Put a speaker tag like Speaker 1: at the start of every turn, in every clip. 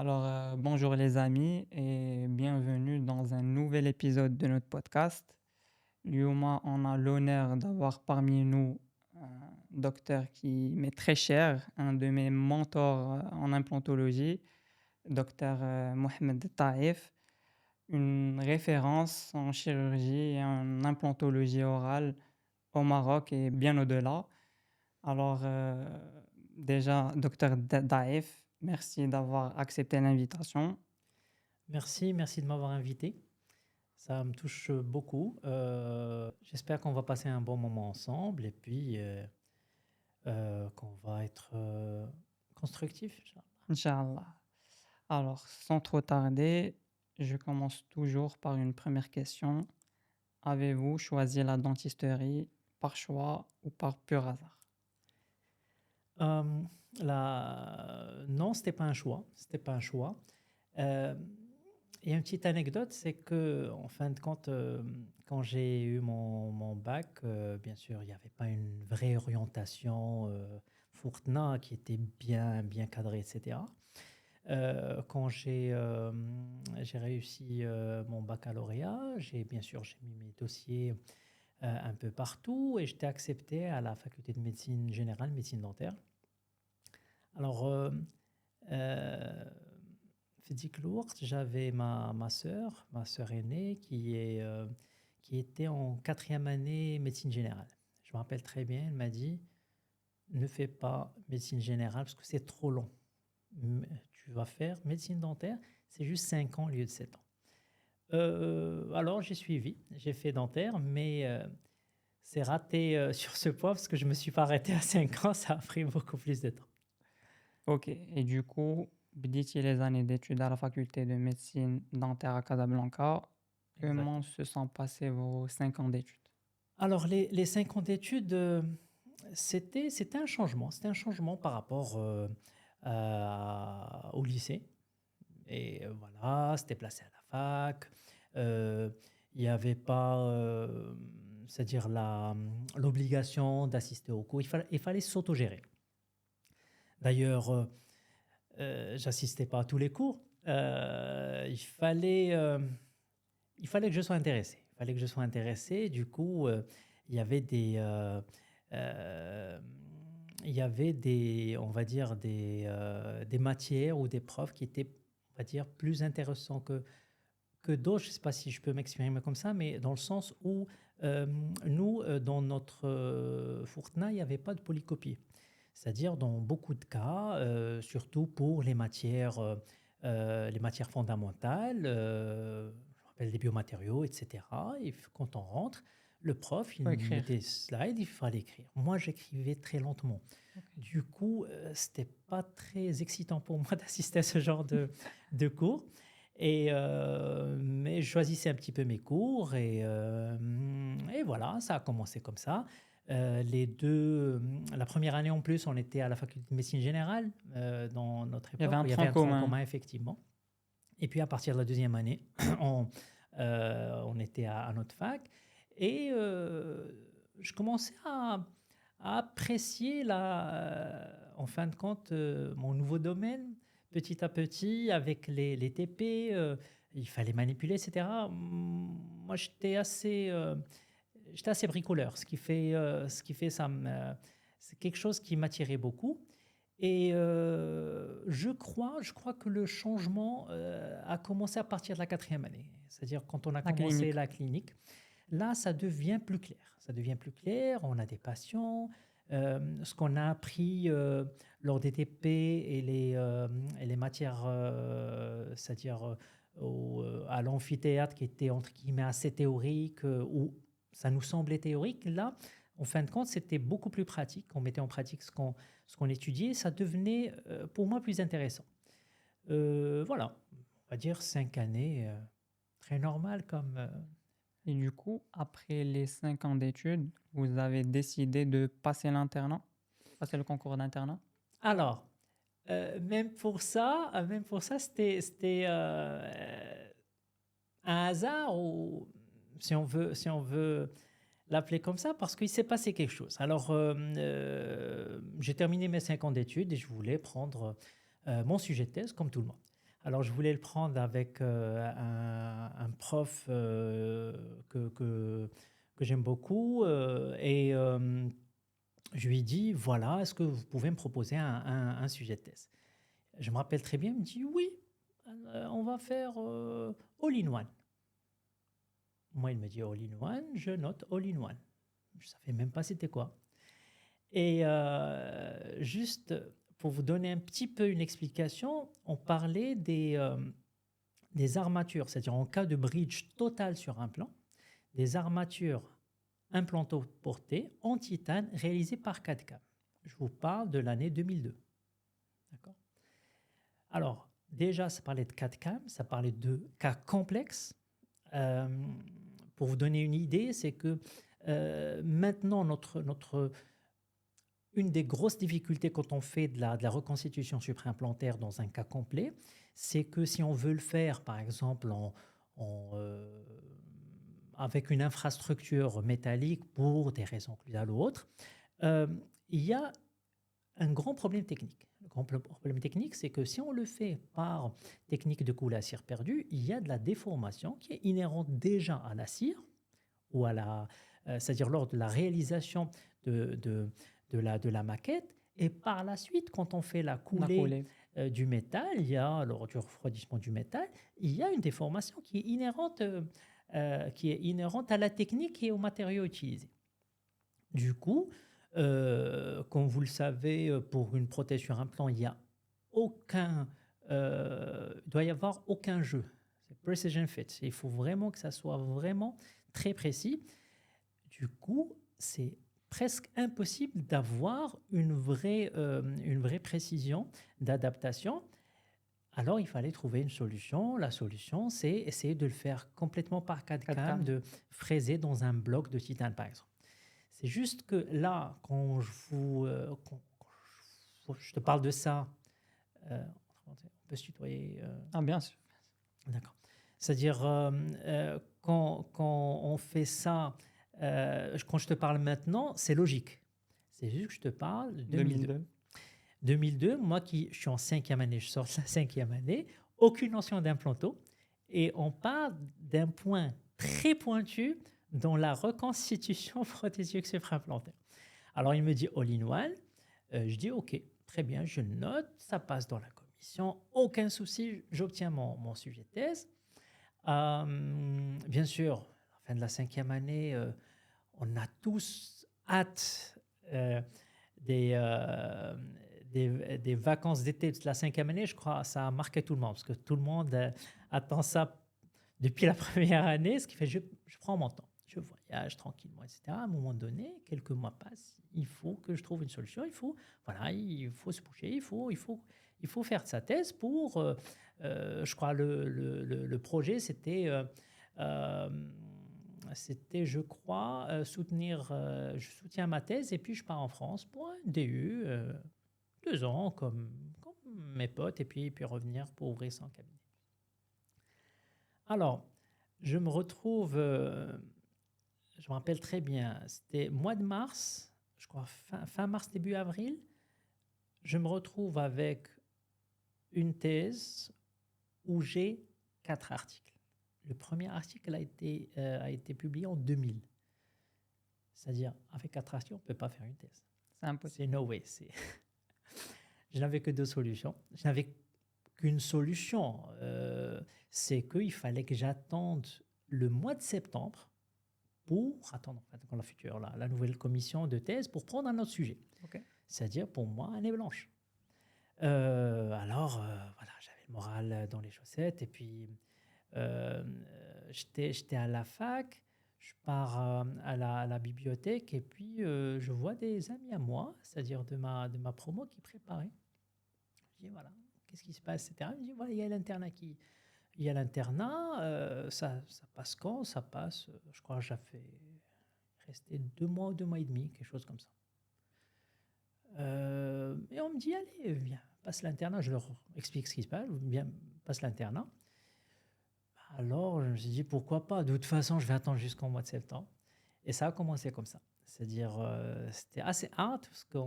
Speaker 1: Bonjour les amis et bienvenue dans un nouvel épisode de notre podcast. Lyouma, on a l'honneur d'avoir parmi nous un docteur qui m'est très cher, un de mes mentors en implantologie, docteur Mohamed Taïf, une référence en chirurgie et en implantologie orale au Maroc et bien au-delà. Alors, euh, Déjà, docteur Taïf, merci d'avoir accepté l'invitation.
Speaker 2: Merci de m'avoir invité. Ça me touche beaucoup. J'espère qu'on va passer un bon moment ensemble et puis qu'on va être constructif. Inch'Allah.
Speaker 1: Inch'Allah. Alors, sans trop tarder, je commence toujours par une première question. Avez-vous choisi la dentisterie par choix ou par pur hasard?
Speaker 2: Euh, Non, c'était pas un choix. C'était pas un choix. Euh, Il y a une petite anecdote, c'est que en fin de compte, quand j'ai eu mon bac, bien sûr, il n'y avait pas une vraie orientation Fourtna qui était bien cadrée, etc. Quand j'ai réussi mon baccalauréat, bien sûr j'ai mis mes dossiers un peu partout et j'étais accepté à la faculté de médecine générale, médecine dentaire. Alors, euh, physique lourde, j'avais ma sœur aînée qui était en quatrième année médecine générale. Je me rappelle très bien, elle m'a dit, ne fais pas médecine générale parce que c'est trop long. Tu vas faire médecine dentaire, c'est juste 5 ans au lieu de 7 ans. Alors j'ai suivi, j'ai fait dentaire, mais c'est raté sur ce point parce que je ne me suis pas arrêté à 5 ans, ça a pris beaucoup plus de temps.
Speaker 1: Ok, et du coup, بديتي les années d'études à la faculté de médecine dentaire à Casablanca. Comment
Speaker 2: Exactement.
Speaker 1: se sont passés vos 5 ans d'études?
Speaker 2: Alors les 5 ans d'études, c'était un changement. C'était un changement par rapport au lycée. Et voilà, c'était placé à la fac. Euh, Il n'y avait pas, c'est-à-dire l'obligation d'assister aux cours. Il fallait s'autogérer. D'ailleurs, j'assistais pas à tous les cours. Il fallait que je sois intéressé. Il fallait que je sois intéressé. Du coup, il y avait euh, il y avait on va dire, des matières ou des profs qui étaient, on va dire, plus intéressants que d'autres. Je ne sais pas si je peux m'exprimer comme ça, mais dans le sens où euh, nous, dans notre Fourtna, il n'y avait pas de polycopie. C'est-à-dire dans beaucoup de cas, surtout pour les matières fondamentales, je me rappelle les biomatériaux, etc. Et quand on rentre, le prof, il
Speaker 1: Faut
Speaker 2: nous
Speaker 1: écrire.
Speaker 2: mettait slide, il fallait écrire. Moi, j'écrivais très lentement.
Speaker 1: Ok.
Speaker 2: Du coup, c'était pas très excitant pour moi d'assister à ce genre de cours. Mais je choisissais un petit peu mes cours et voilà, ça a commencé comme ça. La première année en plus, on était à la faculté de médecine générale dans notre
Speaker 1: Il y avait
Speaker 2: époque,
Speaker 1: un
Speaker 2: où il y avait
Speaker 1: tronc
Speaker 2: un tronc
Speaker 1: commun.
Speaker 2: commun, effectivement. Et puis à partir de la deuxième année, on, on était à notre fac et je commençais à apprécier en fin de compte mon nouveau domaine petit à petit avec les TP. Il fallait manipuler, etc. Moi, j'étais assez bricoleur, ce qui fait c'est quelque chose qui m'attirait beaucoup. Et je crois que le changement a commencé à partir de la quatrième année. C'est-à-dire quand on a
Speaker 1: La
Speaker 2: commencé
Speaker 1: clinique.
Speaker 2: la clinique, là, ça devient plus clair. Ça devient plus clair, on a des patients. Ce qu'on a appris lors des TP et les matières, c'est-à-dire à l'amphithéâtre qui était entre guillemets assez théorique, ou ça nous semblait théorique, là, en fin de compte, c'était beaucoup plus pratique. On mettait en pratique ce qu'on étudiait, ça devenait pour moi plus intéressant. Voilà, on va dire 5 années, très normales comme.
Speaker 1: Et du coup, après les 5 ans d'études, vous avez décidé de passer l'internat, passer le concours d'internat.
Speaker 2: Alors, même pour ça, c'était un hasard ou si on veut l'appeler comme ça, parce qu'il s'est passé quelque chose. Alors, j'ai terminé mes 5 ans d'études et je voulais prendre mon sujet de thèse comme tout le monde. Alors, je voulais le prendre avec un prof que j'aime beaucoup et je lui ai dit, voilà, est-ce que vous pouvez me proposer un sujet de thèse? Je me rappelle très bien, il me dit, oui, on va faire all-in-one. Moi, il me dit all-in-one, je note all-in-one. Je ne savais même pas c'était quoi. Et juste pour vous donner un petit peu une explication, on parlait des armatures, c'est-à-dire en cas de bridge total sur un plan, des armatures implantoportées en titane réalisées par CAD-CAM. Je vous parle de l'année 2002. D'accord. Alors, déjà, ça parlait de CAD-CAM, ça parlait de cas complexes. Euh, pour vous donner une idée, c'est que maintenant, une des grosses difficultés quand on fait de la reconstitution supraimplantaire dans un cas complet, c'est que si on veut le faire, par exemple, avec une infrastructure métallique pour des raisons cludales ou autres, euh, il y a un grand problème technique. Le grand problème technique, c'est que si on le fait par technique de coulée à cire perdue, il y a de la déformation qui est inhérente déjà à la cire ou c'est-à-dire lors de la réalisation de la maquette. Et par la suite, quand on fait la
Speaker 1: La
Speaker 2: coulée
Speaker 1: coulée.
Speaker 2: du métal, lors du refroidissement du métal, il y a une déformation qui est inhérente à la technique et aux matériaux utilisés. Du coup, comme vous le savez, pour une prothèse sur implant, il doit y avoir aucun jeu. C'est precision fit. Il faut vraiment que ça soit vraiment très précis. Du coup, c'est presque impossible d'avoir une vraie précision d'adaptation. Alors, il fallait trouver une solution. La solution, c'est essayer de le faire complètement par CAD-CAM,
Speaker 1: 4K.
Speaker 2: de fraiser dans un bloc de titane, par exemple. C'est juste que là, quand je te parle de ça, on peut se tutoyer.
Speaker 1: Ah, bien sûr.
Speaker 2: D'accord. C'est-à-dire, quand on fait ça, quand je te parle maintenant, c'est logique. C'est juste que je te parle de 2002.
Speaker 1: 2002.
Speaker 2: 2002, moi qui je suis en 5e année, je sors de la 5e année, aucune notion d'implanto, et on parle d'un point très pointu dans la reconstitution prothésique supraimplantaire. Alors il me dit all-in-one, je dis ok, très bien, je note, ça passe dans la commission, aucun souci, j'obtiens mon sujet de thèse. Bien sûr, à la fin de la 5e année, on a tous hâte des, euh, des vacances d'été de la 5e année. Je crois que ça a marqué tout le monde, parce que tout le monde attend ça depuis la première année, ce qui fait que je prends mon temps, je voyage tranquillement, etc. À un moment donné, quelques mois passent, il faut que je trouve une solution, il faut se bouger, il faut faire de sa thèse pour, je crois, le projet, euh, c'était, je crois, je soutiens ma thèse et puis je pars en France pour un DU, 2 ans, comme mes potes, et puis revenir pour ouvrir son cabinet. Alors, je me retrouve, je me rappelle très bien, c'était mois de mars, je crois fin mars, début avril, je me retrouve avec une thèse où j'ai 4 articles. Le premier article a été publié en 2000. C'est-à-dire, avec 4 articles, on ne peut pas faire une thèse.
Speaker 1: C'est impossible.
Speaker 2: C'est no way. Je n'avais que 2 solutions. Je n'avais qu'une solution. C'est qu'il fallait que j'attende le mois de septembre pour attendre la nouvelle commission de thèse pour prendre un autre sujet.
Speaker 1: Ok.
Speaker 2: C'est-à-dire, pour moi, année blanche. Voilà, j'avais le moral dans les chaussettes et puis j'étais à la fac, je pars à la bibliothèque et puis je vois des amis à moi, c'est-à-dire de ma promo qui préparaient. Je dis voilà, qu'est-ce qui se passe, etc. Je dis voilà, il y a l'internat, ça passe quand? Ça passe, je crois que j'ai resté 2 mois ou 2 mois et demi, quelque chose comme ça. Et on me dit, allez, viens, passe l'internat. Je leur explique ce qui se passe, viens, passe l'internat. Alors, je me suis dit, pourquoi pas? De toute façon, je vais attendre jusqu'au mois de septembre. Et ça a commencé comme ça. C'est-à-dire, c'était assez hard parce que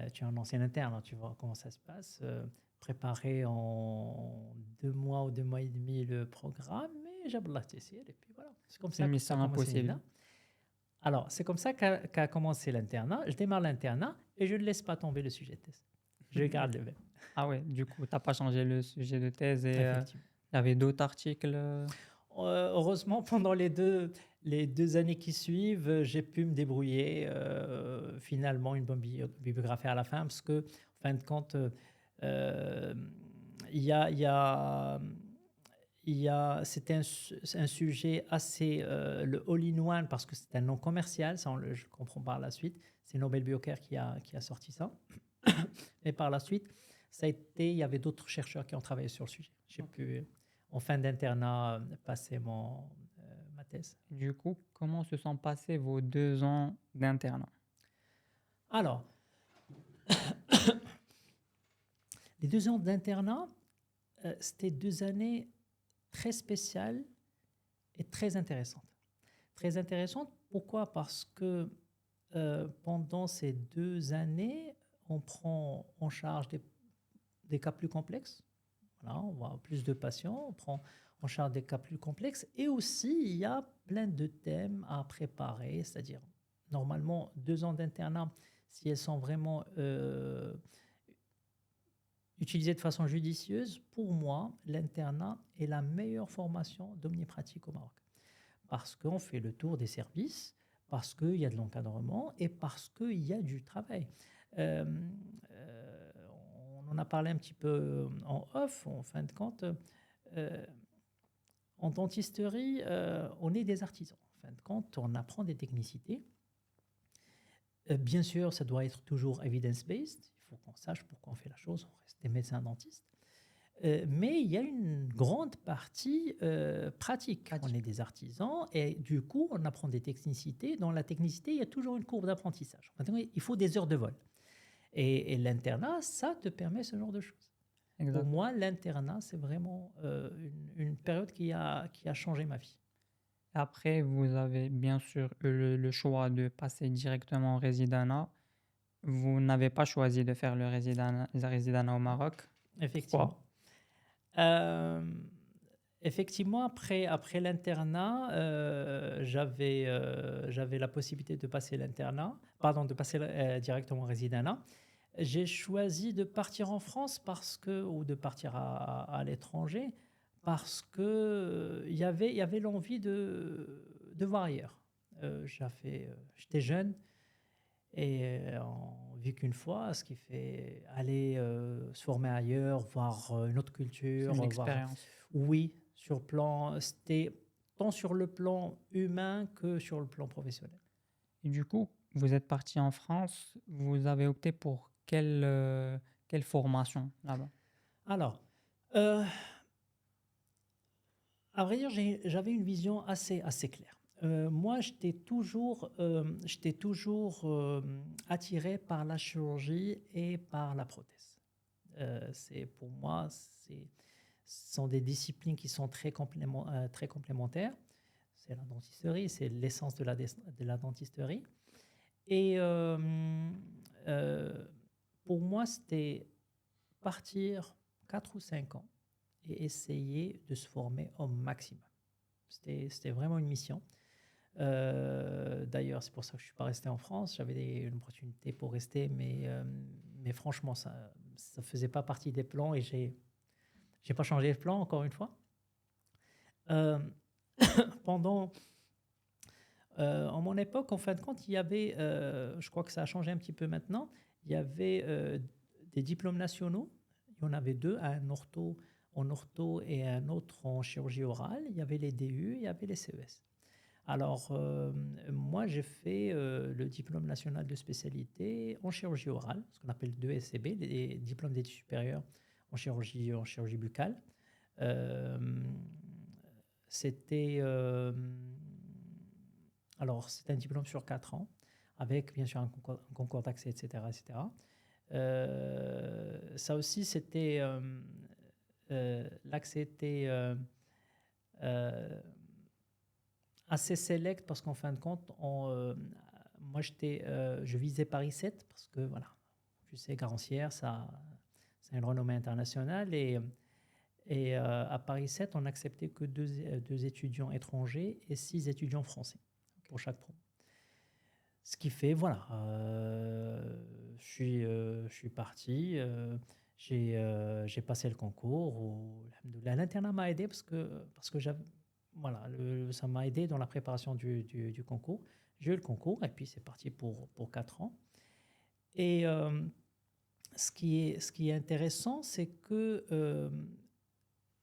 Speaker 2: tu es un ancien interne, tu vois comment ça se passe. Préparé en 2 mois ou 2 mois et demi le programme, mais j'abla Tessir, et puis voilà. C'est comme
Speaker 1: C'est une
Speaker 2: ça que ça a
Speaker 1: mission
Speaker 2: commencé
Speaker 1: impossible.
Speaker 2: l'INA. Alors, c'est comme ça qu'a commencé l'internat. Je démarre l'internat et je ne laisse pas tomber le sujet de thèse. Je garde le même,
Speaker 1: Ah ouais, du coup, t'as pas changé le sujet de thèse et
Speaker 2: effectivement.
Speaker 1: il y avait d'autres articles.
Speaker 2: Heureusement, pendant les 2 années qui suivent, j'ai pu me débrouiller finalement une bonne bibliographie à la fin, parce que, en fin de compte, euh, il y a, il y a, c'était un sujet assez, le all-in-one, parce que c'est un nom commercial, ça je comprends par la suite. C'est Nobel Biocare qui a sorti ça. Et par la suite, il y avait d'autres chercheurs qui ont travaillé sur le sujet. J'ai
Speaker 1: Ok.
Speaker 2: pu, en fin d'internat, passer ma thèse.
Speaker 1: Du coup, comment se sont passés vos 2 ans d'internat?
Speaker 2: Alors, les 2 ans d'internat, c'était 2 années très spéciales et très intéressantes. Très intéressantes, pourquoi? Parce que pendant ces 2 années, on prend en charge des cas plus complexes. Voilà, on voit plus de patients, on prend en charge des cas plus complexes, et aussi il y a plein de thèmes à préparer, c'est-à-dire normalement 2 ans d'internat, si elles sont vraiment utilisées de façon judicieuse, pour moi, l'internat est la meilleure formation d'omnipratique au Maroc. Parce qu'on fait le tour des services, parce qu'il y a de l'encadrement et parce qu'il y a du travail. Euh, euh, on en a parlé un petit peu en off, en fin de compte. En dentisterie, on est des artisans. En fin de compte, on apprend des technicités. Bien sûr, ça doit être toujours evidence-based. Il faut qu'on sache pourquoi on fait la chose. On reste des médecins dentistes. Mais il y a une grande partie pratique. On est des artisans et du coup, on apprend des technicités. Dans la technicité, il y a toujours une courbe d'apprentissage. Il faut des heures de vol. Et l'internat, ça te permet ce genre de choses. Pour
Speaker 1: Exact.
Speaker 2: moi, l'internat, c'est vraiment une période qui a changé ma vie.
Speaker 1: Après, vous avez bien sûr eu le choix de passer directement au résidanat. Vous n'avez pas choisi de faire le résidanat au Maroc.
Speaker 2: Effectivement.
Speaker 1: Pourquoi?
Speaker 2: Euh, Effectivement, après l'internat, j'avais la possibilité de passer l'internat, pardon, de passer directement au résidanat. J'ai choisi de partir en France ou de partir à l'étranger, parce que il y avait l'envie de voir ailleurs. J'étais jeune et on vit qu'une fois, ce qui fait aller se former ailleurs, voir une autre
Speaker 1: C'est
Speaker 2: culture,
Speaker 1: une
Speaker 2: voir,
Speaker 1: expérience.
Speaker 2: oui, c'était tant sur le plan humain que sur le plan professionnel.
Speaker 1: Et du coup, vous êtes parti en France. Vous avez opté pour quelle formation là-bas?
Speaker 2: Alors, euh, à vrai dire, j'avais une vision assez claire. Moi, j'étais toujours attiré par la chirurgie et par la prothèse. Pour moi, ce sont des disciplines qui sont très complémentaires. C'est la dentisterie, c'est l'essence de la dentisterie. Et euh, pour moi, c'était partir 4 ou 5 ans et essayer de se former au maximum. C'était vraiment une mission. D'ailleurs, c'est pour ça que je ne suis pas resté en France. J'avais une opportunité pour rester, mais franchement, ça ne faisait pas partie des plans et j'ai pas changé de plan, encore une fois. Euh, pendant En mon époque, en fin de compte, il y avait, je crois que ça a changé un petit peu maintenant, il y avait des diplômes nationaux. Il y en avait deux, en ortho et un autre en chirurgie orale. Il y avait les DU, il y avait les CES. Alors, moi, j'ai fait le diplôme national de spécialité en chirurgie orale, ce qu'on appelle 2 SCB, les diplômes d'études supérieures en chirurgie buccale. Euh, c'était alors, c'est un diplôme sur 4 ans, avec bien sûr un concours d'accès, etc., etc. Ça aussi, l'accès était euh, assez select, parce qu'en fin de compte, moi, je visais Paris 7 parce que, voilà, tu sais, Garancières, ça a une renommée internationale, Et à Paris 7, on n'acceptait que deux étudiants étrangers et 6 étudiants français pour chaque promo. Ce qui fait, voilà, je suis parti, j'ai passé le concours. Alhamdoulilah. L'internat m'a aidé parce que voilà, ça m'a aidé dans la préparation du concours. J'ai eu le concours et puis c'est parti pour 4 ans. Et ce qui est intéressant, c'est que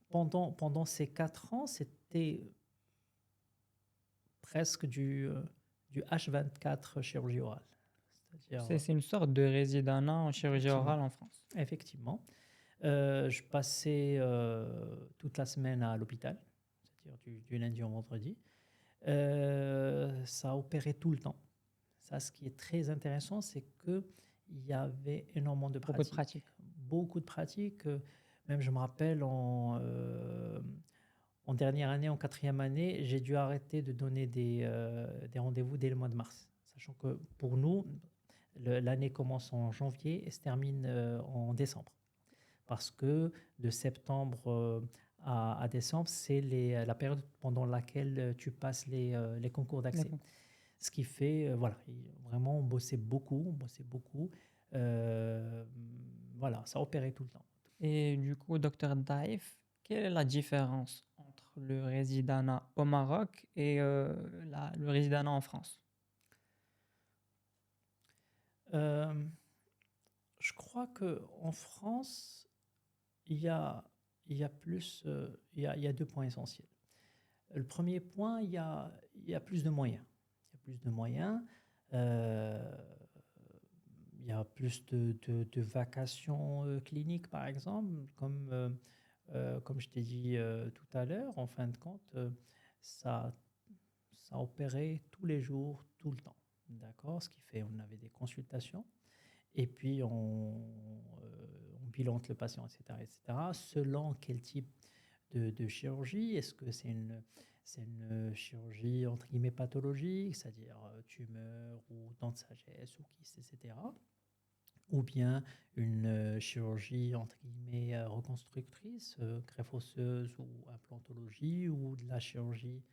Speaker 2: pendant ces 4 ans, c'était presque du H24 chirurgie orale. C'est-à-dire,
Speaker 1: C'est une sorte de résidenat en chirurgie
Speaker 2: effectivement,
Speaker 1: orale en France.
Speaker 2: effectivement. Je passais toute la semaine à l'hôpital, c'est-à-dire du lundi au vendredi. Ça opérait tout le temps. Ça, ce qui est très intéressant, c'est qu'il y avait énormément de
Speaker 1: Beaucoup de
Speaker 2: pratiques.
Speaker 1: pratique.
Speaker 2: Beaucoup de pratiques. Même, je me rappelle, en dernière année, en 4e année, j'ai dû arrêter de donner des rendez-vous dès le mois de mars. Sachant que pour nous, l'année commence en janvier et se termine en décembre. Parce que de septembre à décembre, c'est la période pendant laquelle tu passes les concours d'accès.
Speaker 1: D'accord.
Speaker 2: Ce qui fait, voilà, vraiment, on bossait beaucoup, on bossait beaucoup. Voilà, ça opérait tout le temps.
Speaker 1: Et du coup, docteur Daif, quelle est la différence entre le résidenat au Maroc et le résidenat en France?
Speaker 2: Euh, je crois qu'en France, il y a, il y a plus, il y a 2 points essentiels. Le premier point, il y a plus de moyens. Il y a plus de moyens. euh, il y a plus de vacations cliniques, par exemple, comme je t'ai dit tout à l'heure. En fin de compte, ça, ça opérait tous les jours, tout le temps. D'accord? Ce qui fait on avait des consultations et puis on bilante le patient, etc., etc., selon quel type de chirurgie. Est-ce que c'est une chirurgie entre guillemets pathologique, c'est-à-dire tumeur ou dents de sagesse ou kyste, etc., ou bien une chirurgie entre guillemets reconstructrice, greffe osseuse ou implantologie, ou de la chirurgie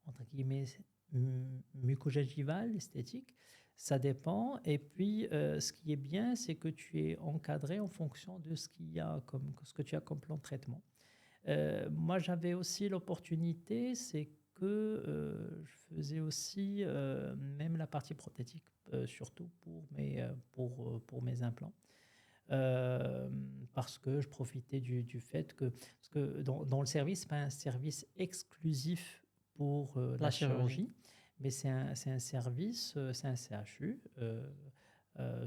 Speaker 2: entre guillemets mucogingivale, esthétique. Ça dépend. Et puis, ce qui est bien, c'est que tu es encadré en fonction de ce que tu as comme plan de traitement. Moi, j'avais aussi l'opportunité, c'est que je faisais aussi même la partie prothétique, surtout pour mes implants. Euh, Parce que je profitais du fait parce que dans le service, ce n'est pas un service exclusif pour
Speaker 1: La
Speaker 2: la
Speaker 1: chirurgie.
Speaker 2: chirurgie, mais c'est un service, c'est un CHU,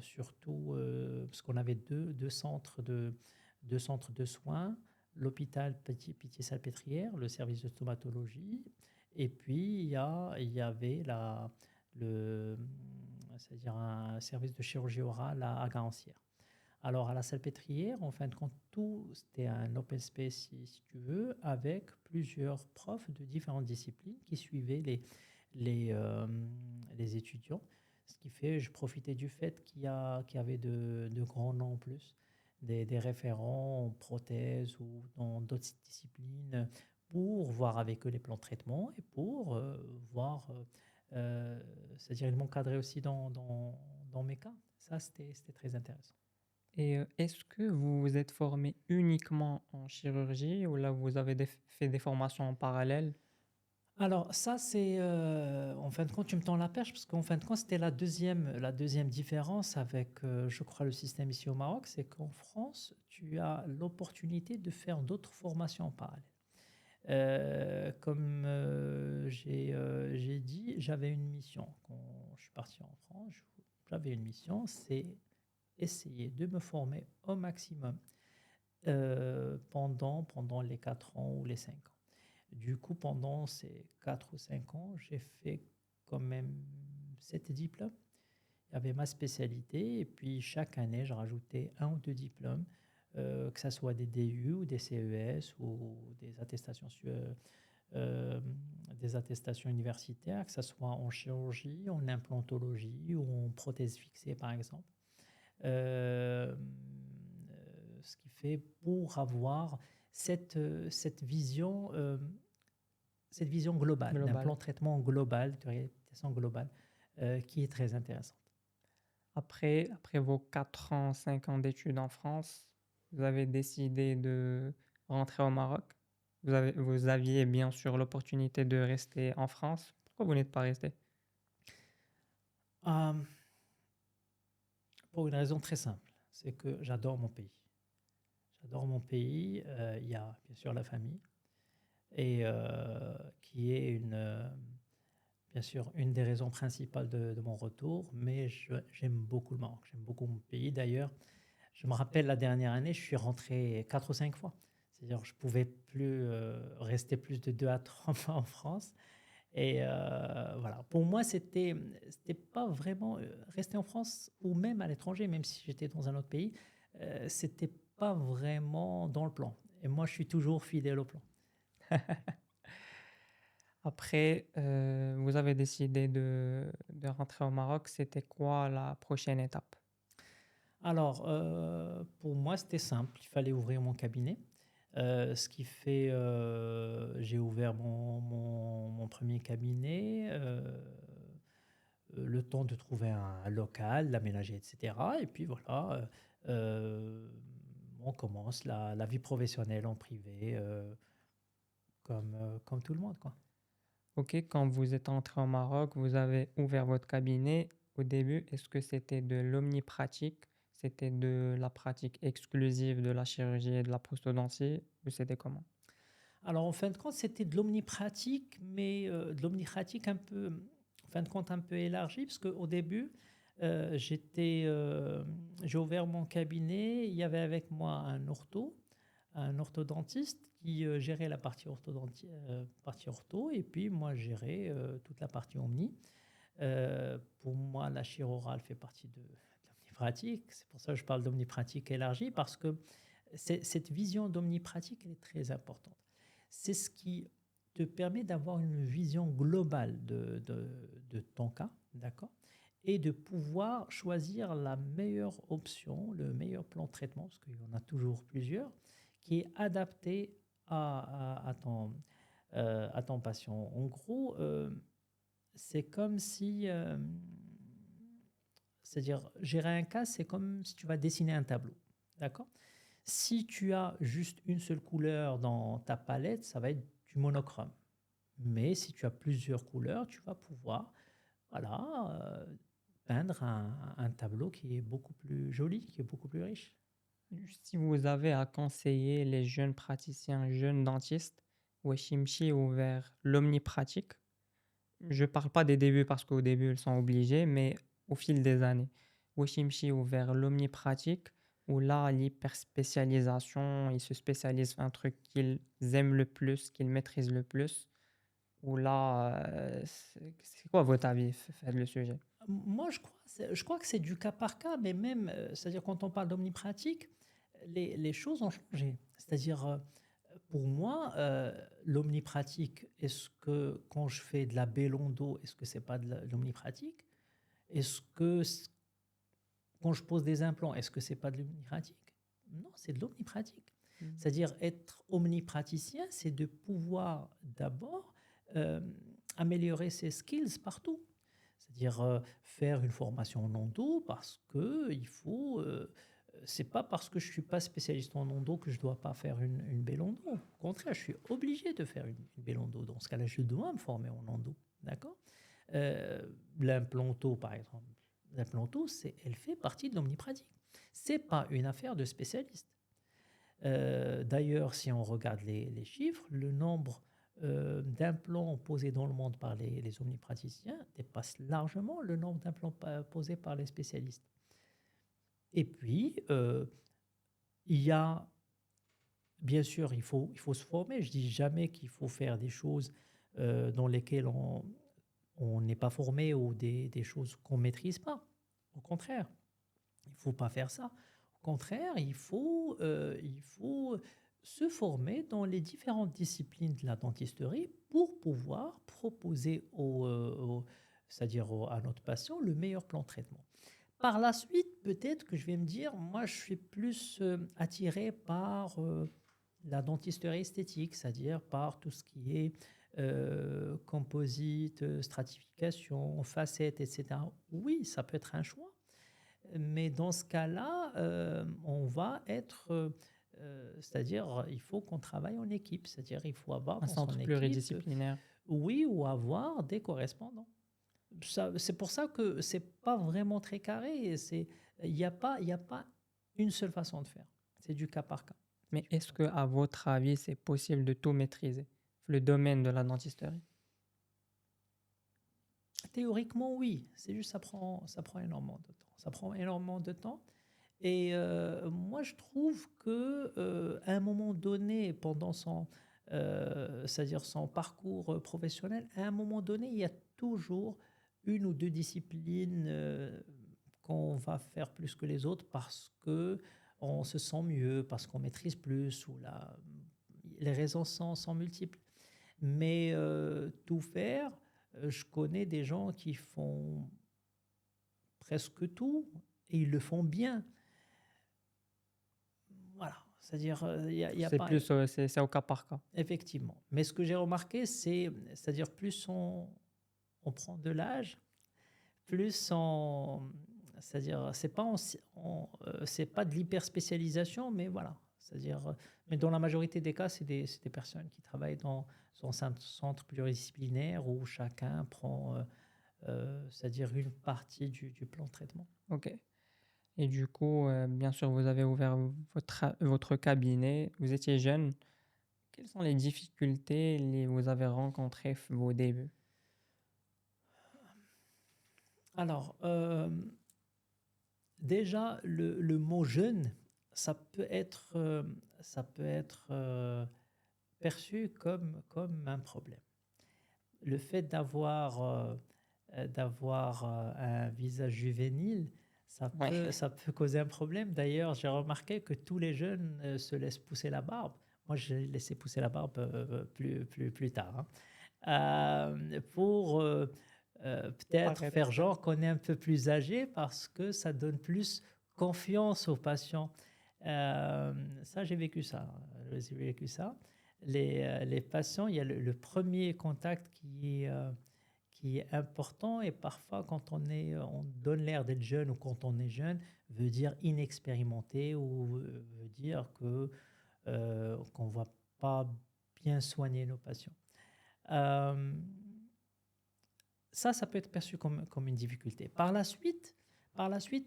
Speaker 2: surtout parce qu'on avait deux centres de soins, l'hôpital Pitié-Salpêtrière, le service de stomatologie, et puis il y avait c'est-à-dire un service de chirurgie orale à Garancières. Alors, à la Salpêtrière, en fin de compte, c'était un open space, si tu veux, avec plusieurs profs de différentes disciplines qui suivaient les, euh, les étudiants. Ce qui fait, je profitais du fait qu'il y avait de grands noms en plus, des référents en prothèse ou dans d'autres disciplines, pour voir avec eux les plans de traitement et pour voir, c'est-à-dire ils m'encadraient aussi dans mes cas. Ça, c'était très intéressant.
Speaker 1: Et est-ce que vous vous êtes formé uniquement en chirurgie ou là vous avez fait des formations en parallèle?
Speaker 2: Alors ça, c'est en fin de compte, tu me tends la perche parce qu'en fin de compte, c'était la deuxième différence avec, je crois, le système ici au Maroc, c'est qu'en France, tu as l'opportunité de faire d'autres formations en parallèle. Comme j'ai dit, j'avais une mission. Quand je suis parti en France, j'avais une mission, c'est essayer de me former au maximum pendant les 4 ans ou les 5 ans. Du coup, pendant ces 4 ou 5 ans, j'ai fait quand même 7 diplômes. Il y avait ma spécialité et puis chaque année, je rajoutais un ou deux diplômes, que ce soit des DU ou des CES ou euh, des attestations universitaires, que ce soit en chirurgie, en implantologie ou en prothèse fixée, par exemple. Ce qui fait pour avoir cette vision globale, d'un
Speaker 1: global.
Speaker 2: plan de traitement global, de réhabilitation globale, qui est très intéressante.
Speaker 1: Après vos 4 ans, 5 ans d'études en France, vous avez décidé de rentrer au Maroc. Vous aviez bien sûr l'opportunité de rester en France. Pourquoi vous n'êtes pas resté?
Speaker 2: Euh, pour une raison très simple, c'est que j'adore mon pays. J'adore mon pays. Il y a bien sûr la famille, et qui est bien sûr une des raisons principales de mon retour, mais j'aime beaucoup le Maroc, j'aime beaucoup mon pays. D'ailleurs, je me rappelle la dernière année, je suis rentré 4 ou 5 fois. C'est-à-dire, je ne pouvais plus rester plus de 2 à 3 mois en France. Et voilà, pour moi, c'était pas vraiment rester en France ou même à l'étranger, même si j'étais dans un autre pays, c'était pas vraiment dans le plan. Et moi, je suis toujours fidèle au plan.
Speaker 1: Après, vous avez décidé de rentrer au Maroc. C'était quoi la prochaine étape?
Speaker 2: Alors, pour moi, c'était simple. Il fallait ouvrir mon cabinet. Ce qui fait, j'ai ouvert mon premier cabinet, le temps de trouver un local, l'aménager, etc. Et puis voilà, on commence la vie professionnelle en privé, comme tout le monde, quoi.
Speaker 1: Ok, quand vous êtes entré au Maroc, vous avez ouvert votre cabinet. Au début, est-ce que c'était de l'omnipratique? C'était de la pratique exclusive de la chirurgie et de la prosthodontie? Ou c'était comment?
Speaker 2: Alors, en fin de compte, c'était de l'omnipratique, mais de l'omnipratique un peu, en fin de compte, un peu élargie, parce qu'au début, j'ai ouvert mon cabinet. Il y avait avec moi un orthodontiste qui gérait la partie ortho, et puis moi, je gérais toute la partie omni. Pour moi, la chirurgie orale fait partie de l'omnipratique. C'est pour ça que je parle d'omnipratique élargie, parce que cette vision d'omnipratique, elle est très importante. C'est ce qui te permet d'avoir une vision globale de ton cas, d'accord? Et de pouvoir choisir la meilleure option, le meilleur plan de traitement, parce qu'il y en a toujours plusieurs, qui est adapté à ton patient. En gros, c'est comme si, c'est-à-dire, gérer un cas, c'est comme si tu vas dessiner un tableau, d'accord? Si tu as juste une seule couleur dans ta palette, ça va être du monochrome. Mais si tu as plusieurs couleurs, tu vas pouvoir, voilà, peindre un tableau qui est beaucoup plus joli, qui est beaucoup plus riche.
Speaker 1: Si vous avez à conseiller les jeunes praticiens, jeunes dentistes, Weshimchi ouvert l'omnipratique. Je parle pas des débuts parce qu'au début ils sont obligés, mais au fil des années. Weshimchi ouvert l'omnipratique où là, l'hyperspécialisation, ils se spécialisent un truc qu'ils aiment le plus, qu'ils maîtrisent le plus. Où là, c'est quoi votre avis? Faites le sujet.
Speaker 2: Moi, je crois que c'est du cas par cas, mais même, c'est-à-dire quand on parle d'omnipratique, les choses ont changé. C'est-à-dire, pour moi, l'omnipratique, est-ce que quand je fais de la bélondo, est-ce que c'est pas de l'omnipratique? Est-ce que quand je pose des implants, est-ce que c'est pas de l'omnipratique? Non, c'est de l'omnipratique.
Speaker 1: Mm.
Speaker 2: C'est-à-dire être omnipraticien, c'est de pouvoir d'abord euh, améliorer ses skills partout. C'est-à-dire faire une formation en endo parce que il faut. C'est pas parce que je suis pas spécialiste en endo que je dois pas faire une belle endo. Au contraire, je suis obligé de faire une belle endo. Dans ce cas-là, je dois me former en endo. D'accord. L'implanto, par exemple. L'implanto, elle fait partie de l'omnipratique. C'est pas une affaire de spécialiste. D'ailleurs, si on regarde les chiffres, le nombre d'implants posés dans le monde par les omnipraticiens dépasse largement le nombre d'implants posés par les spécialistes. Et puis, il y a, bien sûr, il faut se former. Je dis jamais qu'il faut faire des choses dans lesquelles on n'est pas formé ou des choses qu'on ne maîtrise pas. Au contraire, il ne faut pas faire ça. Au contraire, il faut se former dans les différentes disciplines de la dentisterie pour pouvoir proposer c'est-à-dire à notre patient le meilleur plan de traitement. Par la suite, peut-être que je vais me dire, moi, je suis plus attiré par la dentisterie esthétique, c'est-à-dire par tout ce qui est composite, stratification, facettes, etc. Oui, ça peut être un choix, mais dans ce cas-là, on va être, c'est-à-dire, il faut qu'on travaille en équipe, c'est-à-dire, il faut avoir
Speaker 1: Un
Speaker 2: dans son
Speaker 1: centre
Speaker 2: équipe,
Speaker 1: pluridisciplinaire.
Speaker 2: oui, ou avoir des correspondants. C'est pour ça que c'est pas vraiment très carré. Il y a pas une seule façon de faire. C'est du cas par cas. C'est
Speaker 1: Mais
Speaker 2: du cas
Speaker 1: est-ce
Speaker 2: par
Speaker 1: que,
Speaker 2: cas.
Speaker 1: à votre avis, c'est possible de tout maîtriser? Le domaine de la dentisterie?
Speaker 2: Théoriquement, oui. C'est juste ça prend énormément de temps. Ça prend énormément de temps. Et moi, je trouve que à un moment donné, pendant c'est-à-dire son parcours professionnel, à un moment donné, il y a toujours une ou deux disciplines qu'on va faire plus que les autres parce que on se sent mieux, parce qu'on maîtrise plus, les raisons sont multiples. Mais tout faire, je connais des gens qui font presque tout et ils le font bien. Voilà, c'est-à-dire, il y a
Speaker 1: C'est
Speaker 2: pas
Speaker 1: plus, c'est au cas par cas.
Speaker 2: effectivement. Mais ce que j'ai remarqué, c'est-à-dire plus on prend de l'âge, plus on c'est-à-dire c'est pas de l'hyperspécialisation, mais voilà. C'est-à-dire, mais dans la majorité des cas, c'est des personnes qui travaillent dans un centre pluridisciplinaire où chacun prend, c'est-à-dire une partie du plan de traitement.
Speaker 1: Ok. Et du coup, bien sûr, vous avez ouvert votre cabinet, vous étiez jeune. Quelles sont les difficultés que vous avez rencontrées au début?
Speaker 2: Alors, déjà, le mot jeune, ça peut être, perçu comme un problème. Le fait d'avoir un visage juvénile,
Speaker 1: Ouais,
Speaker 2: ça peut causer un problème. D'ailleurs, j'ai remarqué que tous les jeunes se laissent pousser la barbe. Moi, j'ai laissé pousser la barbe plus tard, hein. Pour peut-être
Speaker 1: paraître
Speaker 2: faire genre qu'on est un peu plus âgé parce que ça donne plus confiance aux patients. Ça, j'ai vécu ça. J'ai vécu ça. Les patients, il y a le premier contact qui est important et parfois quand on donne l'air d'être jeune ou quand on est jeune, veut dire inexpérimenté ou veut dire qu'on ne va pas bien soigner nos patients. Euh, ça peut être perçu comme une difficulté. Par la suite,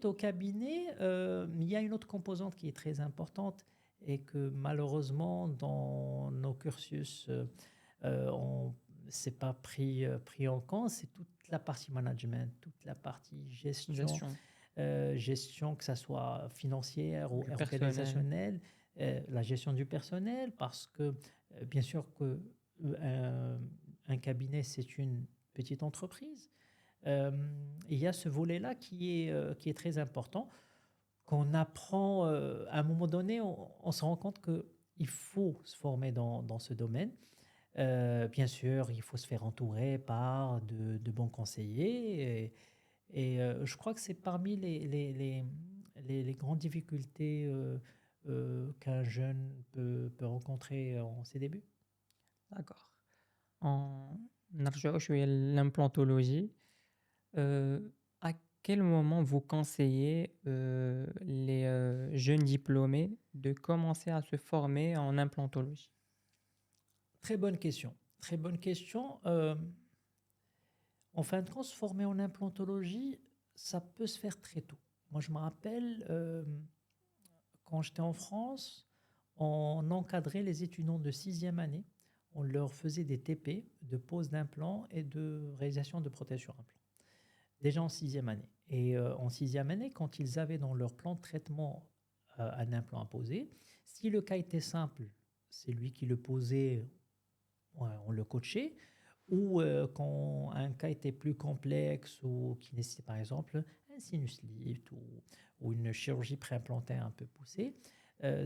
Speaker 2: au cabinet, il y a une autre composante qui est très importante et que malheureusement, dans nos cursus, on c'est pas pris en compte, c'est toute la partie management, toute la partie
Speaker 1: gestion
Speaker 2: gestion que ça soit financière ou
Speaker 1: du personnel.
Speaker 2: organisationnelle, la gestion du personnel, parce que bien sûr que un cabinet, c'est une petite entreprise. Il y a ce volet-là qui est très important, qu'on apprend à un moment donné, on se rend compte qu'il faut se former dans ce domaine. Bien sûr, il faut se faire entourer par de bons conseillers. Je crois que c'est parmi les grandes difficultés qu'un jeune peut rencontrer en ses débuts.
Speaker 1: D'accord. En نرجع شوية l'implantologie. À quel moment vous conseillez les jeunes diplômés de commencer à se former en implantologie?
Speaker 2: Très bonne question. Très bonne question. En fin de compte, se former en implantologie, ça peut se faire très tôt. Moi, je me rappelle, quand j'étais en France, on encadrait les étudiants de sixième année. On leur faisait des TP de pose d'implants et de réalisation de prothèses sur implant. Déjà en sixième année. Et en sixième année, quand ils avaient dans leur plan de traitement un implant à poser, si le cas était simple, c'est lui qui le posait, ouais, on le coachait, ou quand un cas était plus complexe ou qui nécessitait par exemple un sinus lift ou une chirurgie préimplantée un peu poussée,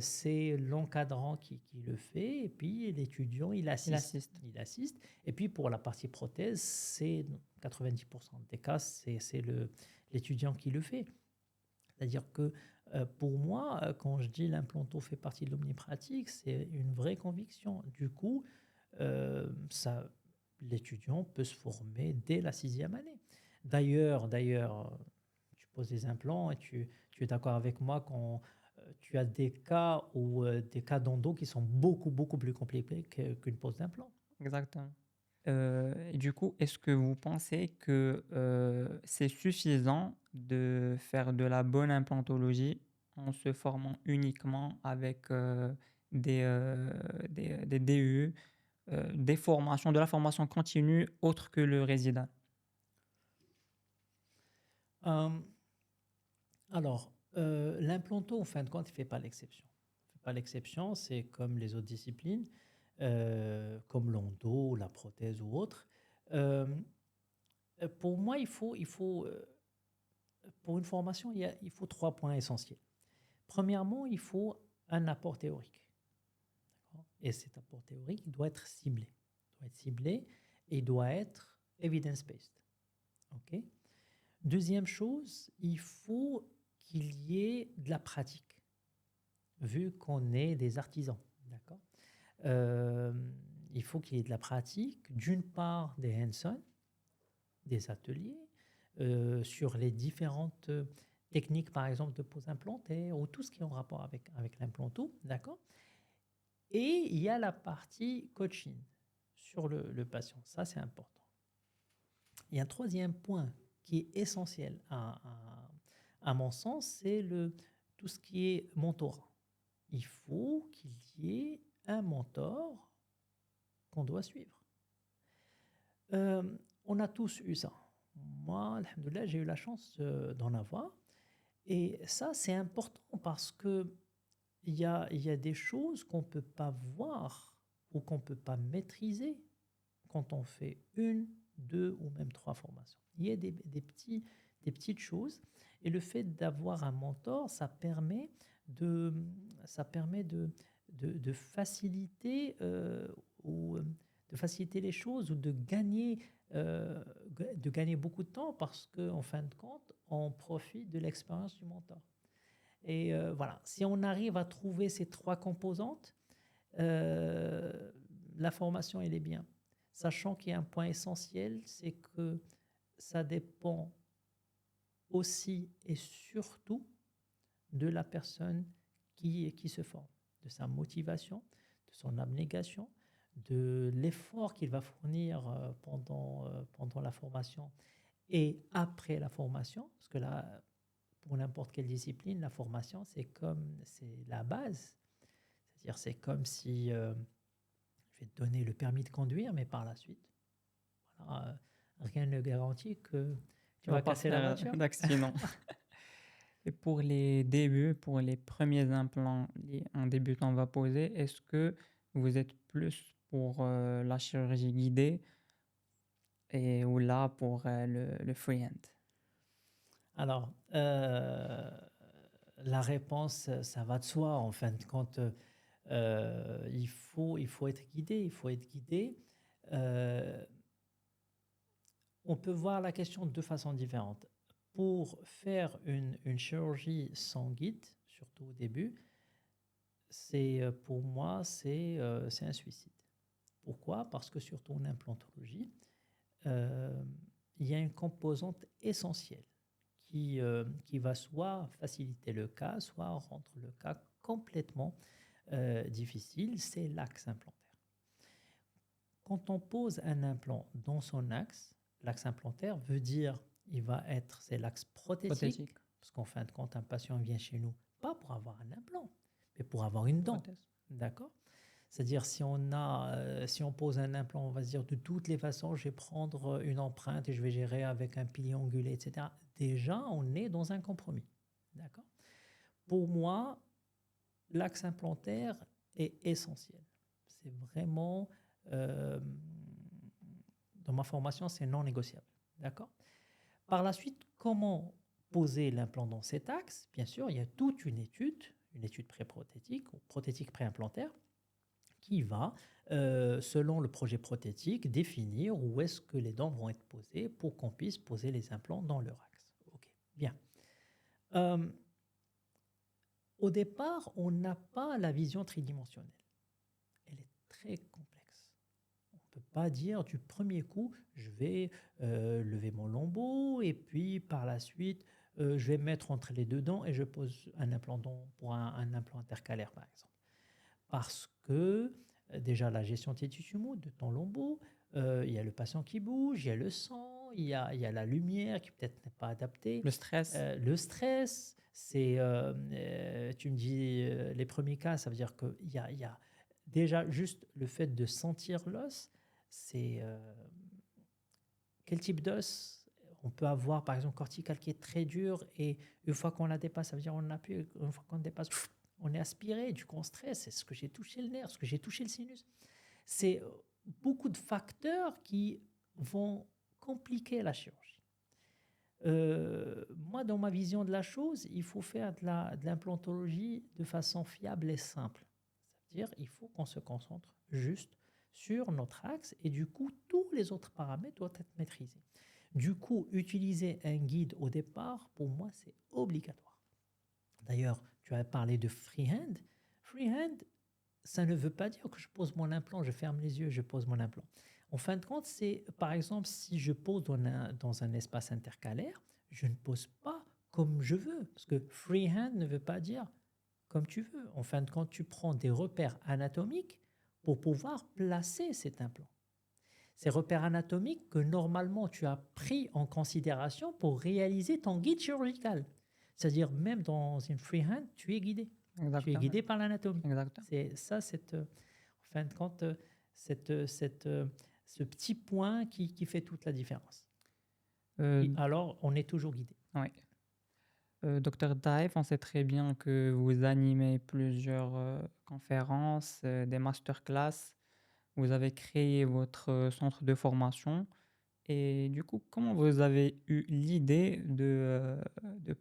Speaker 2: c'est l'encadrant qui le fait et puis l'étudiant il
Speaker 1: Il
Speaker 2: assiste.
Speaker 1: assiste.
Speaker 2: Il assiste. Et puis pour la partie prothèse, c'est 90% des cas, c'est l'étudiant qui le fait. C'est-à-dire que Pour moi, quand je dis l'implanto fait partie de l'omnipratique, c'est une vraie conviction. Du coup, ça, l'étudiant peut se former dès la sixième année. D'ailleurs, tu poses des implants et tu es d'accord avec moi quand tu as des cas d'endo qui sont beaucoup, beaucoup plus compliqués qu'une pose d'implant.
Speaker 1: Exactement. Et du coup, est-ce que vous pensez que c'est suffisant de faire de la bonne implantologie en se formant uniquement avec des DU, des formations, de la formation continue autre que le résident?
Speaker 2: Euh, L'implanto, en fin de compte, il ne fait pas l'exception. Il fait pas l'exception, c'est comme les autres disciplines, comme l'endo, la prothèse ou autre. Euh, pour moi, pour une formation, il faut trois points essentiels. Premièrement, il faut un apport théorique. D'accord. Et cet apport théorique il doit être ciblé. Il doit être ciblé et il doit être evidence-based. Ok. Deuxième chose, il faut qu'il y ait de la pratique, vu qu'on est des artisans. D'accord. Euh, il faut qu'il y ait de la pratique, d'une part des hands-on, des ateliers, sur les différentes techniques, par exemple, de pose implantaire ou tout ce qui est en rapport avec l'implanto, d'accord. Et il y a la partie coaching sur le patient, ça c'est important. Il y a un troisième point qui est essentiel à mon sens, c'est tout ce qui est mentorat. Il faut qu'il y ait un mentor qu'on doit suivre. Euh, on a tous eu ça. Moi, alhamdoulilah, j'ai eu la chance d'en avoir. Et ça, c'est important parce que il y a des choses qu'on ne peut pas voir ou qu'on ne peut pas maîtriser quand on fait une, deux ou même trois formations. Il y a des petites choses. Et le fait d'avoir un mentor, de, ça permet de faciliter, de faciliter les choses ou de gagner beaucoup de temps parce qu'en fin de compte, on profite de l'expérience du mentor. Et voilà, si on arrive à trouver ces trois composantes, euh, la formation, elle est bien. Sachant qu'il y a un point essentiel, c'est que ça dépend aussi et surtout de la personne qui se forme, de sa motivation, de son abnégation, de l'effort qu'il va fournir pendant la formation et après la formation, parce que là, pour n'importe quelle discipline, la formation, c'est la base. C'est-à-dire, c'est comme si je vais te donner le permis de conduire, mais par la suite, voilà, rien ne garantit que
Speaker 1: Tu
Speaker 2: tu
Speaker 1: vas
Speaker 2: vas
Speaker 1: pas
Speaker 2: casser la
Speaker 1: faire
Speaker 2: voiture.
Speaker 1: d'accident. Et pour les débuts, pour les premiers implants, un débutant va poser, est-ce que vous êtes plus pour la chirurgie guidée ou là pour le freehand?
Speaker 2: Alors, la réponse, ça va de soi. En fin de compte, il faut être guidé. Il faut être guidé. Euh, on peut voir la question de deux façons différentes. Pour faire une chirurgie sans guide, surtout au début, pour moi, c'est un suicide. Pourquoi? Parce que surtout en implantologie, euh, il y a une composante essentielle qui va soit faciliter le cas, soit rendre le cas complètement difficile, c'est l'axe implantaire. Quand on pose un implant dans son axe, l'axe implantaire veut dire c'est l'axe prothétique,
Speaker 1: Prothétique,
Speaker 2: parce qu'en fin de compte, un patient vient chez nous pas pour avoir un implant, mais pour avoir une dent.
Speaker 1: prothèse.
Speaker 2: D'accord? C'est-à-dire, si on pose un implant, on va se dire de toutes les façons, je vais prendre une empreinte et je vais gérer avec un pilier angulé, etc. Déjà, on est dans un compromis. D'accord? Pour moi, l'axe implantaire est essentiel. C'est vraiment, euh, dans ma formation, c'est non négociable. D'accord? Par la suite, comment poser l'implant dans cet axe? Bien sûr, il y a toute une étude pré-prothétique ou prothétique pré-implantaire, qui va, selon le projet prothétique, définir où est-ce que les dents vont être posées pour qu'on puisse poser les implants dans leur axe. Ok, bien. Euh, Au départ, on n'a pas la vision tridimensionnelle. Elle est très complexe. On ne peut pas dire du premier coup, je vais lever mon lambeau et puis par la suite, je vais me mettre entre les deux dents et je pose un implant pour un implant intercalaire, par exemple. Parce que déjà la gestion de tes tissus mous, de ton lambeau, il y a le patient qui bouge, il y a le sang, il y a la lumière qui peut-être n'est pas adaptée,
Speaker 1: Le stress.
Speaker 2: le stress, tu me dis les premiers cas, ça veut dire qu'il y a déjà juste le fait de sentir l'os, c'est quel type d'os on peut avoir, par exemple, cortical qui est très dur et une fois qu'on la dépasse, ça veut dire on appuie, une fois qu'on dépasse, on est aspiré, du coup on stresse, est-ce que j'ai touché le nerf, est-ce que j'ai touché le sinus? C'est beaucoup de facteurs qui vont compliquer la chirurgie. Moi, dans ma vision de la chose, il faut faire de l'implantologie de façon fiable et simple. C'est-à-dire il faut qu'on se concentre juste sur notre axe et du coup, tous les autres paramètres doivent être maîtrisés. Du coup, utiliser un guide au départ, pour moi, c'est obligatoire. D'ailleurs, tu as parlé de freehand. Freehand, ça ne veut pas dire que je pose mon implant, je ferme les yeux, je pose mon implant. En fin de compte, c'est par exemple si je pose dans un espace intercalaire, je ne pose pas comme je veux, parce que freehand ne veut pas dire comme tu veux. En fin de compte, tu prends des repères anatomiques pour pouvoir placer cet implant. Ces repères anatomiques que normalement tu as pris en considération pour réaliser ton guide chirurgical. C'est-à-dire même dans une freehand, tu es guidé. Tu es
Speaker 1: Exactement.
Speaker 2: guidé par l'anatomie.
Speaker 1: Exactement.
Speaker 2: C'est ça, en fin de compte, ce petit point qui fait toute la différence.
Speaker 1: Euh,
Speaker 2: Et alors, on est toujours guidé.
Speaker 1: ouais. Docteur Daif, on sait très bien que vous animez plusieurs conférences, des masterclass. Vous avez créé votre centre de formation. Et du coup, comment vous avez eu l'idée de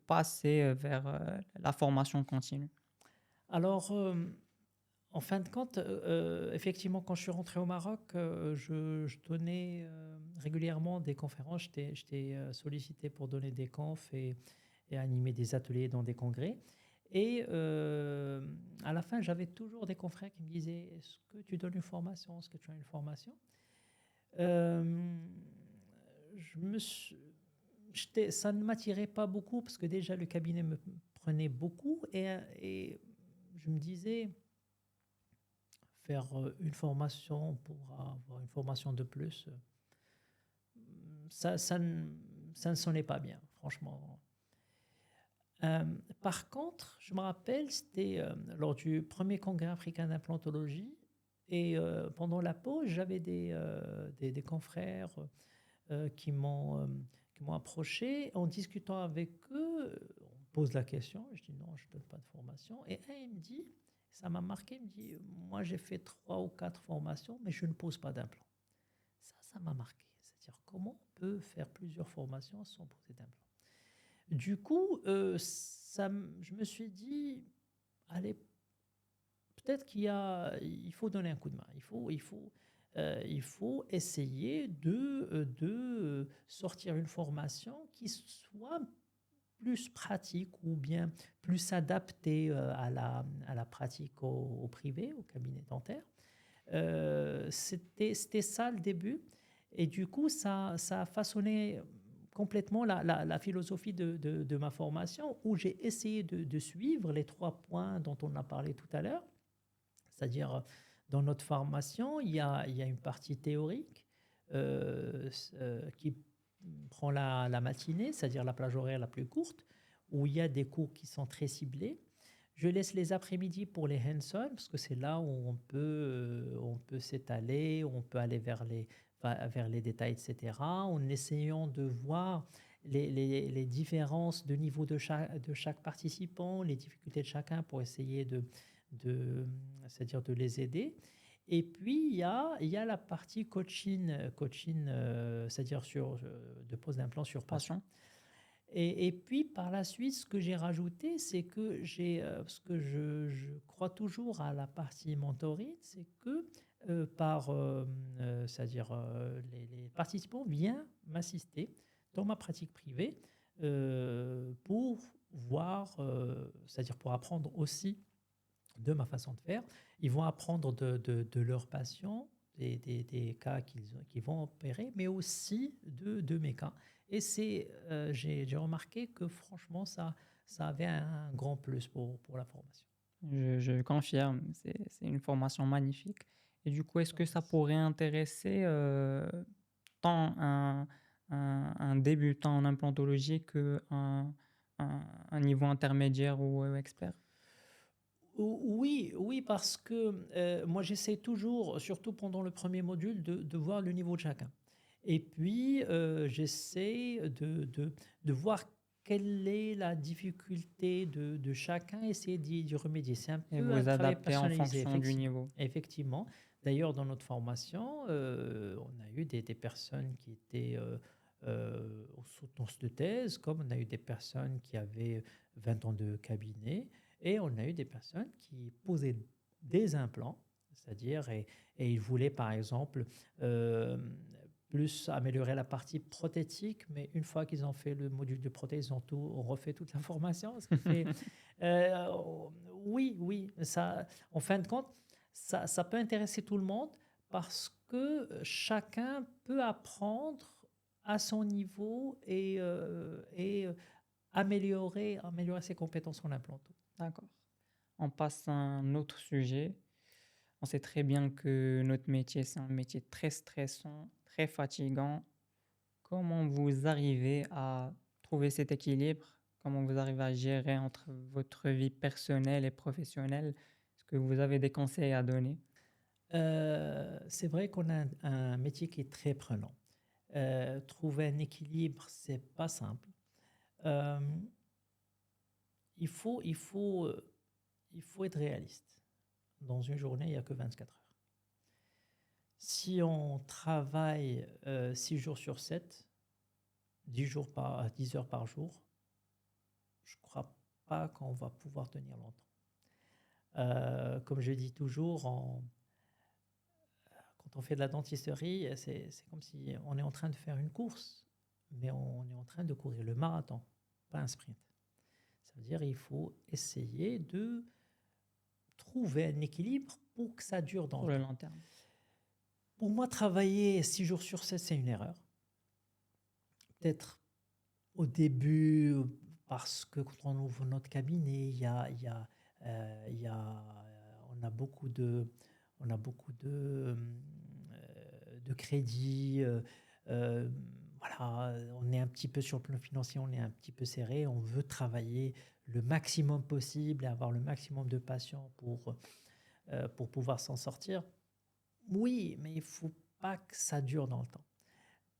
Speaker 1: passer vers la formation continue?
Speaker 2: Alors, en fin de compte, effectivement, quand je suis rentré au Maroc, je donnais régulièrement des conférences. J'étais sollicité pour donner des confs et animer des ateliers dans des congrès. Et à la fin, j'avais toujours des confrères qui me disaient, est-ce que tu donnes une formation? Est-ce que tu as une formation? Euh, je me suis- Ça ne m'attirait pas beaucoup parce que déjà le cabinet me prenait beaucoup et je me disais faire une formation pour avoir une formation de plus, ça ne sonnait pas bien, franchement. Euh, Par contre, je me rappelle, c'était lors du premier congrès africain d'implantologie et pendant la pause, j'avais des confrères qui m'ont approché. En discutant avec eux, on pose la question. Je dis non, je ne donne pas de formation. Et un, il me dit, ça m'a marqué, il me dit, moi j'ai fait 3 ou 4 formations, mais je ne pose pas d'implant. Ça m'a marqué. C'est-à-dire comment on peut faire plusieurs formations sans poser d'implant. Du coup, je me suis dit, allez, peut-être il faut donner un coup de main. Il faut essayer de sortir une formation qui soit plus pratique ou bien plus adaptée à la pratique au privé, au cabinet dentaire. C'était ça le début. Et du coup, ça a façonné complètement la philosophie de ma formation où j'ai essayé de suivre les 3 points dont on a parlé tout à l'heure. C'est-à-dire, dans notre formation, il y a une partie théorique qui prend la matinée, c'est-à-dire la plage horaire la plus courte, où il y a des cours qui sont très ciblés. Je laisse les après-midi pour les hands-on, parce que c'est là où on peut s'étaler, on peut aller vers les détails, etc., en essayant de voir les différences de niveau de chaque participant, les difficultés de chacun pour essayer c'est-à-dire de les aider. Et puis, il y a la partie coaching, c'est-à-dire de pose d'implant sur patient. Et puis, par la suite, ce que j'ai rajouté, c'est que parce que je crois toujours à la partie mentoring, c'est que c'est-à-dire les participants viennent m'assister dans ma pratique privée pour voir, c'est-à-dire pour apprendre aussi de ma façon de faire. Ils vont apprendre de leurs patients, des cas qu'ils vont opérer, mais aussi de mes cas. Et j'ai remarqué que franchement, ça avait un grand plus pour la formation.
Speaker 1: Je confirme, c'est une formation magnifique. Et du coup, est-ce que ça
Speaker 2: Merci.
Speaker 1: pourrait intéresser tant un débutant en implantologie qu'un un niveau intermédiaire ou expert?
Speaker 2: Oui, oui, parce que moi j'essaie toujours, surtout pendant le premier module, de voir le niveau de chacun. Et puis j'essaie de voir quelle est la difficulté de chacun, essayer d'y remédier. C'est un
Speaker 1: Et
Speaker 2: peu un
Speaker 1: vous
Speaker 2: travail
Speaker 1: adapter en
Speaker 2: personnalisé,
Speaker 1: fonction du
Speaker 2: effectivement.
Speaker 1: niveau.
Speaker 2: Effectivement. D'ailleurs, dans notre formation, on a eu des personnes qui étaient en soutenance de thèse, comme on a eu des personnes qui avaient 20 ans de cabinet. Et on a eu des personnes qui posaient des implants, c'est-à-dire, et ils voulaient par exemple euh, plus améliorer la partie prothétique, mais une fois qu'ils ont fait le module de prothèse, ils ont tout refait toute la formation, ce qui fait, euh, oui, oui, ça, en fin de compte, ça peut intéresser tout le monde parce que chacun peut apprendre à son niveau et améliorer ses compétences en implanto.
Speaker 1: D'accord. On passe à un autre sujet. On sait très bien que notre métier, c'est un métier très stressant, très fatigant. Comment vous arrivez à trouver cet équilibre? Comment vous arrivez à gérer entre votre vie personnelle et professionnelle? Est-ce que vous avez des conseils à donner?
Speaker 2: C'est vrai qu'on a un métier qui est très prenant. Trouver un équilibre, c'est pas simple. Euh, il faut être réaliste. Dans une journée, il n'y a que 24 heures. Si on travaille 6 jours sur 7, 10 heures par jour, je ne crois pas qu'on va pouvoir tenir longtemps. Comme je dis toujours, quand on fait de la dentisterie, c'est comme si on est en train de faire une course, mais on est en train de courir le marathon, pas un sprint. Ça veut dire qu'il faut essayer de trouver un équilibre pour que ça dure dans
Speaker 1: Pour
Speaker 2: le
Speaker 1: le
Speaker 2: temps.
Speaker 1: long terme.
Speaker 2: Pour moi, travailler 6 jours sur 7, c'est une erreur. Peut-être au début, parce que quand on ouvre notre cabinet, on a beaucoup de crédits. Euh, voilà, on est un petit peu sur le plan financier, on est un petit peu serré. On veut travailler le maximum possible et avoir le maximum de patients pour pouvoir s'en sortir. Oui, mais il ne faut pas que ça dure dans le temps.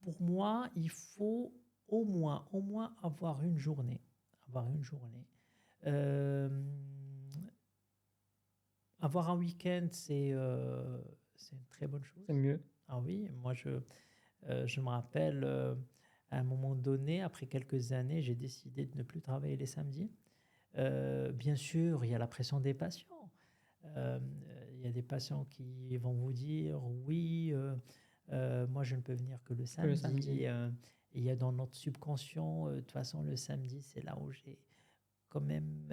Speaker 2: Pour moi, il faut au moins avoir une journée. Avoir une journée. Euh, avoir un week-end, c'est une très bonne chose.
Speaker 1: C'est mieux.
Speaker 2: Ah oui, moi je me rappelle à un moment donné, après quelques années, j'ai décidé de ne plus travailler les samedis. Bien sûr, il y a la pression des patients. Euh, il y a des patients qui vont vous dire oui, moi je ne peux venir que le
Speaker 1: Que le samedi.
Speaker 2: samedi. Il y a dans notre subconscient, de toute façon, le samedi, c'est là où j'ai quand même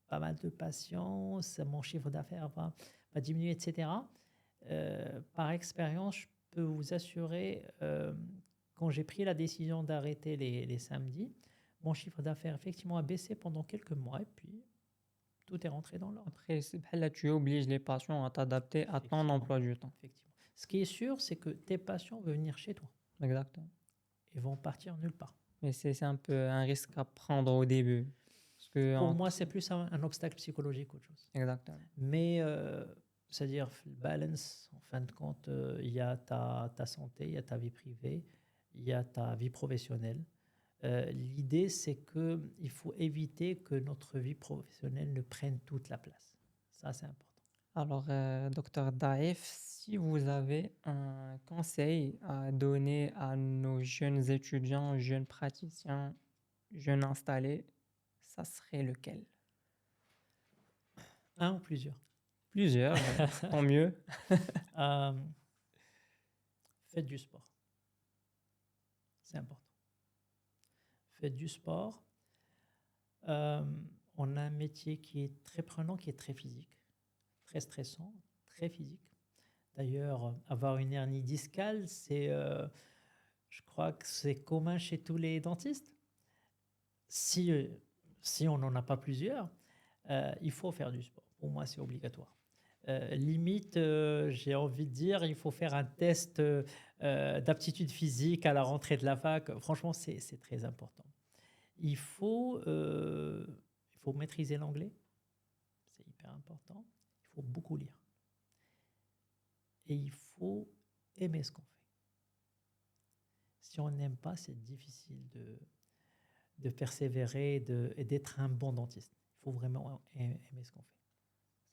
Speaker 2: pas mal de patients, mon chiffre d'affaires va diminuer, etc. Par expérience, je peux vous assurer, quand j'ai pris la décision d'arrêter les samedis, mon chiffre d'affaires effectivement a baissé pendant quelques mois et puis tout est rentré dans l'ordre.
Speaker 1: Après, là, tu obliges les patients à t'adapter à ton
Speaker 2: Effectivement,
Speaker 1: emploi du temps.
Speaker 2: effectivement. Ce qui est sûr, c'est que tes patients veulent venir chez toi
Speaker 1: Exactement.
Speaker 2: et vont partir nulle part.
Speaker 1: Mais c'est un peu un risque à prendre au début. Parce que
Speaker 2: Pour moi, c'est plus un obstacle psychologique qu'autre chose.
Speaker 1: Exactement.
Speaker 2: Mais c'est-à-dire, balance, en fin de compte, il y a ta santé, il y a ta vie privée, il y a ta vie professionnelle. L'idée, c'est qu'il faut éviter que notre vie professionnelle ne prenne toute la place. Ça, c'est important.
Speaker 1: Alors, docteur Daif, si vous avez un conseil à donner à nos jeunes étudiants, jeunes praticiens, jeunes installés, ça serait lequel?
Speaker 2: Un ou plusieurs.
Speaker 1: Plusieurs, tant mieux.
Speaker 2: Euh, faites du sport. C'est important. Faites du sport. On a un métier qui est très prenant, qui est très physique, très stressant, très physique. D'ailleurs, avoir une hernie discale, je crois que c'est commun chez tous les dentistes. Si, si on n'en a pas plusieurs, il faut faire du sport. Pour moi, c'est obligatoire. Limite, j'ai envie de dire, il faut faire un test d'aptitude physique à la rentrée de la fac. Franchement, c'est très important. Il faut, euh, il faut maîtriser l'anglais, c'est hyper important. Il faut beaucoup lire. Et il faut aimer ce qu'on fait. Si on n'aime pas, c'est difficile de persévérer et d'être un bon dentiste. Il faut vraiment aimer ce qu'on fait.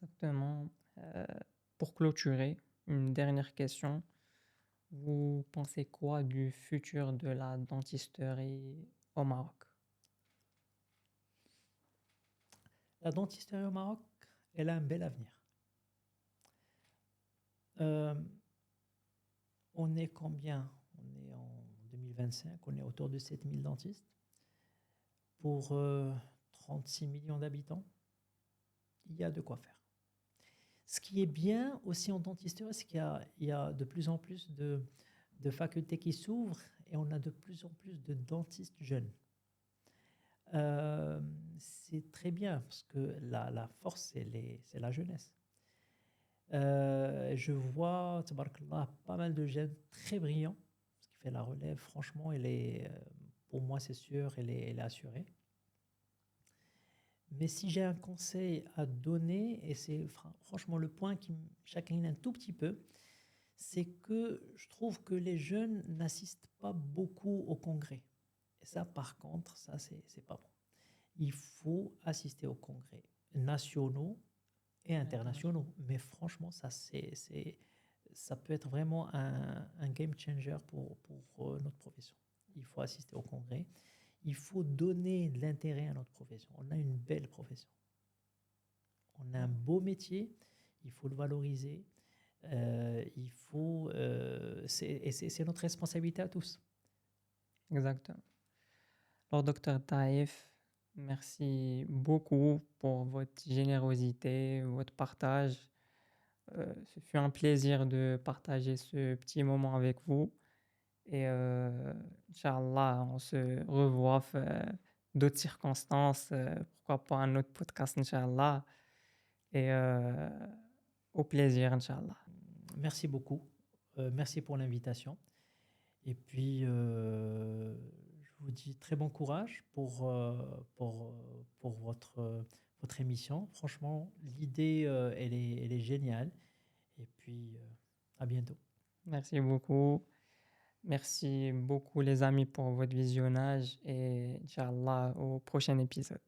Speaker 1: Exactement. Euh, pour clôturer, une dernière question. Vous pensez quoi du futur de la dentisterie au Maroc?
Speaker 2: La dentisterie au Maroc, elle a un bel avenir. Euh, on est combien? On est en 2025, on est autour de 7000 dentistes pour 36 millions d'habitants. Il y a de quoi faire. Ce qui est bien aussi en dentisterie, c'est qu'il y a de plus en plus de facultés qui s'ouvrent et on a de plus en plus de dentistes jeunes. C'est très bien parce que la force, c'est la jeunesse. Je vois, tabarakallah, pas mal de jeunes très brillants, ce qui fait la relève. Franchement, pour moi, c'est sûr, elle est assurée. Mais si j'ai un conseil à donner, et c'est franchement le point qui me chagrine un tout petit peu, c'est que je trouve que les jeunes n'assistent pas beaucoup au congrès. Et ça, par contre, ça, c'est pas bon. Il faut assister aux congrès nationaux et internationaux. Mais franchement, ça peut être vraiment un game changer pour notre profession. Il faut assister au congrès. Il faut donner de l'intérêt à notre profession. On a une belle profession. On a un beau métier. Il faut le valoriser. C'est notre responsabilité à tous.
Speaker 1: Exactement. Alors, docteur Taïf, merci beaucoup pour votre générosité, votre partage. Ce fut un plaisir de partager ce petit moment avec vous. Et Inch'Allah, on se revoit d'autres circonstances. Pourquoi pas un autre podcast, Inch'Allah. Et au plaisir, Inch'Allah.
Speaker 2: Merci beaucoup. Merci pour l'invitation. Et puis, je vous dis très bon courage pour votre émission. Franchement, l'idée, elle est géniale. Et puis, à bientôt.
Speaker 1: Merci beaucoup. Merci beaucoup, les amis, pour votre visionnage. Et Inch'Allah, au prochain épisode.